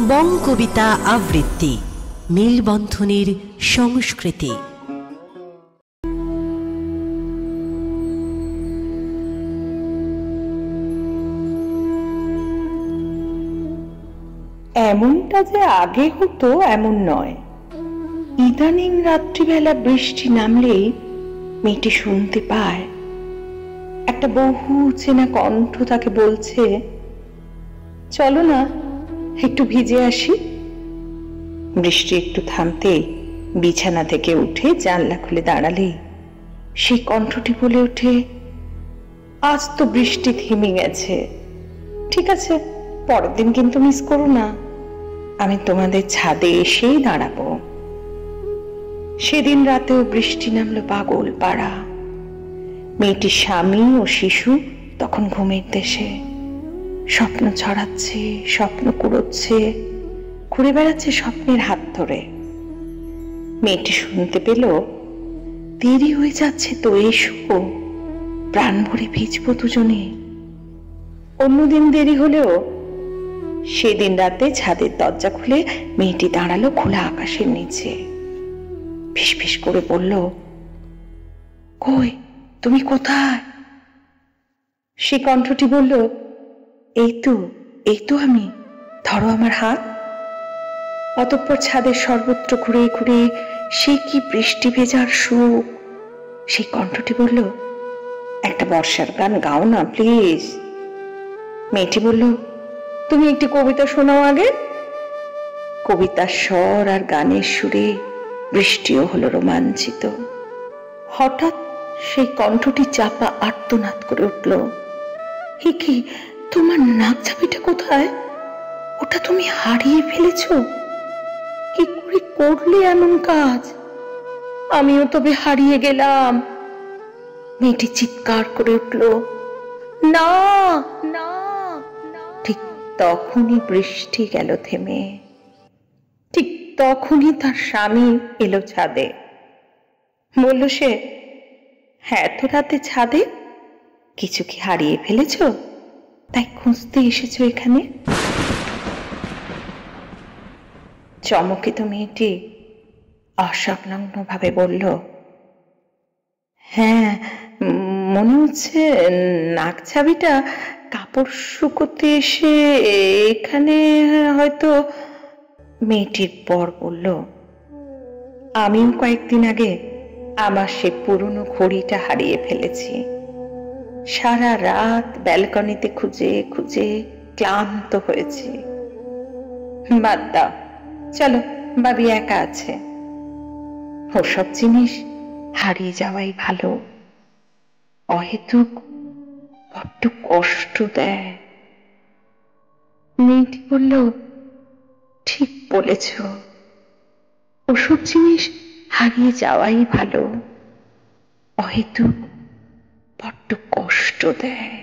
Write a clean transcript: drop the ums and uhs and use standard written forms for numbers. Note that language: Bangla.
বং কবিতা আবৃত্তি মেলবন্ধনের সংস্কৃতি। এমনটা যে আগে হতো এমন নয়। ইদানিং রাত্রিবেলা বৃষ্টি নামলেই মেয়েটি শুনতে পায় একটা বহু চেনা কণ্ঠ তাকে বলছে, চলো না একটু ভিজে আসি। বৃষ্টি একটু থামতে বিছানা থেকে উঠে জানলা খুলে দাঁড়ালে সেই কণ্ঠটি বলে ওঠে, আজ তো বৃষ্টি থেমে গেছে, ঠিক আছে পরের দিন কিন্তু মিস করো না, আমি তোমাদের ছাদে এসেই দাঁড়াবো। সেদিন রাতেও বৃষ্টি নামলো পাগল পাড়া। মেয়েটির স্বামী ও শিশু তখন ঘুমের দেশে স্বপ্ন ছড়াচ্ছে, স্বপ্ন কুড়োচ্ছে, ঘুরে বেড়াচ্ছে স্বপ্নের হাত ধরে। মেয়েটি শুনতে পেল দেরি হয়ে যাচ্ছে, তো এসো, প্রাণ ভরে ভিজবো দুজনে। অন্যদিন দেরি হলেও সেদিন রাতে ছাদের দরজা খুলে মেয়েটি দাঁড়ালো খোলা আকাশের নিচে। ফিসফিস করে বলল, কই তুমি কোথায়? সে কণ্ঠটি বলল, এই তো আমি, ধরো আমার হাত। অতঃপর ছাদের সর্বত্র ঘুরে ঘুরে সে কি বৃষ্টি ভেজার সুখ। সেই কণ্ঠটি বলল, একটা বর্ষার গান গাও না প্লিজ। মেয়েটি বলল, তুমি একটি কবিতা শোনাও আগে। কবিতার স্বর আর গানের সুরে বৃষ্টিও হলো রোমাঞ্চিত। হঠাৎ সেই কণ্ঠটি চাপা আর্তনাদ করে উঠল, হে কি, তোমার নাকছাবিটা কোথায়? ওটা তুমি হারিয়ে ফেলেছ? কি করে করলে এমন কাজ? আমিও তবে হারিয়ে গেলাম। মেয়েটি চিৎকার করে উঠল, না না। ঠিক তখনই বৃষ্টি গেল থেমে। ঠিক তখনই তার স্বামী এলো ছাদে। বলল সে, হ্যাঁ তো রাতে ছাদে কিছু কি হারিয়ে ফেলেছ, তাই খুঁজতে এসেছো এখানে? চমকিত মেয়েটি অসংলগ্ন ভাবে বলল, হ্যাঁ মনে হচ্ছে নাকছাবিটা কাপড় শুকোতে এসে এখানে হয়তো। মেয়েটির পর বলল, আমিও কয়েকদিন আগে আমার সে পুরনো ঘড়িটা হারিয়ে ফেলেছি। সারা রাত ব্যালকনিতে খুঁজে খুঁজে ক্লান্ত হয়েছি। বাদ দাও, চলো বাবি একা আছে, ওসব জিনিস হারিয়ে যাওয়াই ভালো, অহেতুক বড্ড কষ্ট দেয়। মেয়েটি বলল, ঠিক বলেছ, ওসব জিনিস হারিয়ে যাওয়াই ভালো, অহেতুক বড্ড কষ্ট দেয়।